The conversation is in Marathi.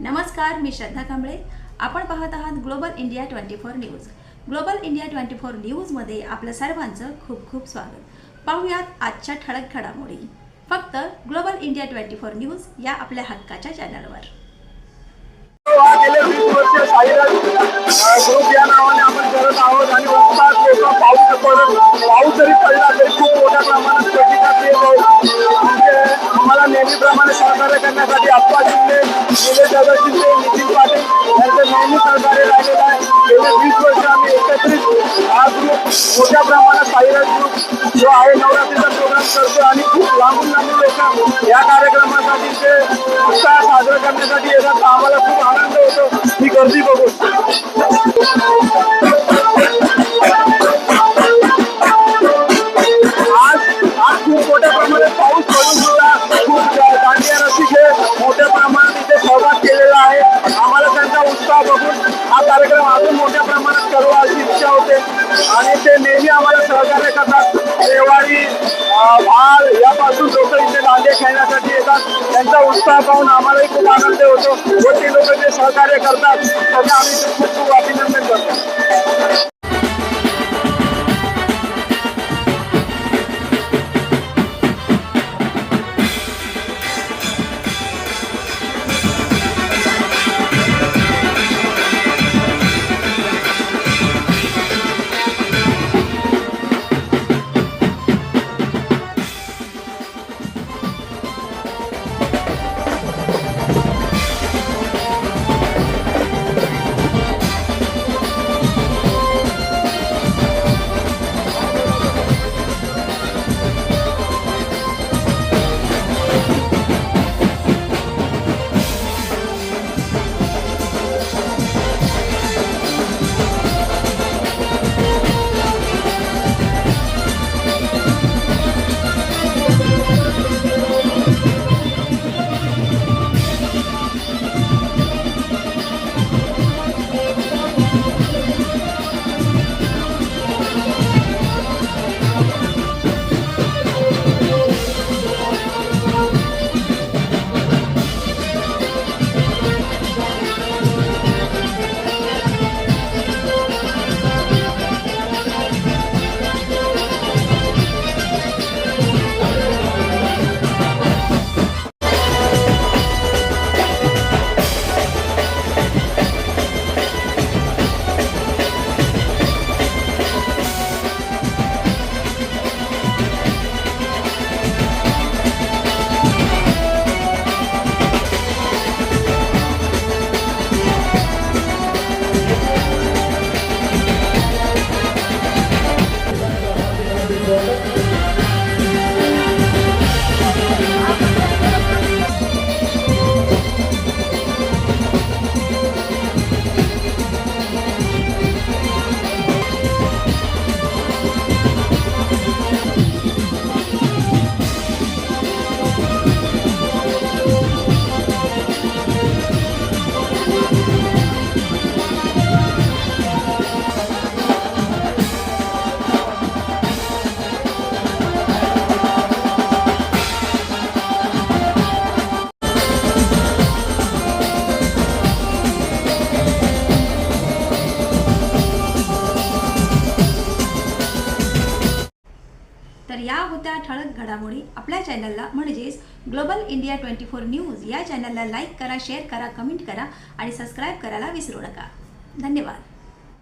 नमस्कार, मी श्रद्धा कांबळे। आपण पाहत आहात global India 24 news. Global India 24 news मध्ये आपलं सर्वांचं खूप खूप स्वागत। पाहूयात आजच्या ठळक घडामोडी फक्त ग्लोबल इंडिया 24 न्यूज या आपल्या हक्काच्या चॅनलवर। गेले 20 वर्ष ग्रुप या नावाने आपण करत आहोत आणि पाऊस जरी पडला तरी खूप मोठ्या प्रमाणात प्रतिसाद येत आहे। आम्हाला नेहमीप्रमाणे सहकार्य करण्यासाठी अप्पा शिंदे, निलेश दादा शिंदे, नितीन पाटील यांचे नेहमी सहकार्य राहिलेलं आहे। गेले 20 वर्ष आम्ही एकत्रित हा ग्रुप मोठ्या प्रमाणात साईराज ग्रुप जो आहे नवरात्रीचा प्रोग्राम करतो आणि खूप लांबून लोक या कार्यक्रमासाठी ते उत्साह साजरा करण्यासाठी येतात। आम्हाला खूप आनंद होतो ही गर्दी बघून। आज खूप मोठ्या प्रमाणात पाऊस पडून सुद्धा खूप दांडिया रसिके मोठ्या प्रमाणात इथे सहभाग केलेला आहे। आम्हाला त्यांचा उत्साह बघून हा कार्यक्रम अजून मोठ्या प्रमाणात करावा अशी इच्छा होते आणि ते नेहमी आम्हाला सहकार्य करतात। रेवाडी भाल यापासून लोक इथे दांडिया खेळण्यासाठी येतात। त्यांचा उत्साह पाहून आम्हालाही खूप आनंद होतो व ते लोक जे सहकार्य करतात त्यांना आम्ही खूप खूप अभिनंदन करतो। तर या होत्या ठळक घडामोडी। आपल्या चॅनलला म्हणजेच ग्लोबल इंडिया 24 न्यूज या चॅनलला लाईक करा, शेअर करा, कमेंट करा आणि सबस्क्राइब करायला विसरू नका। धन्यवाद।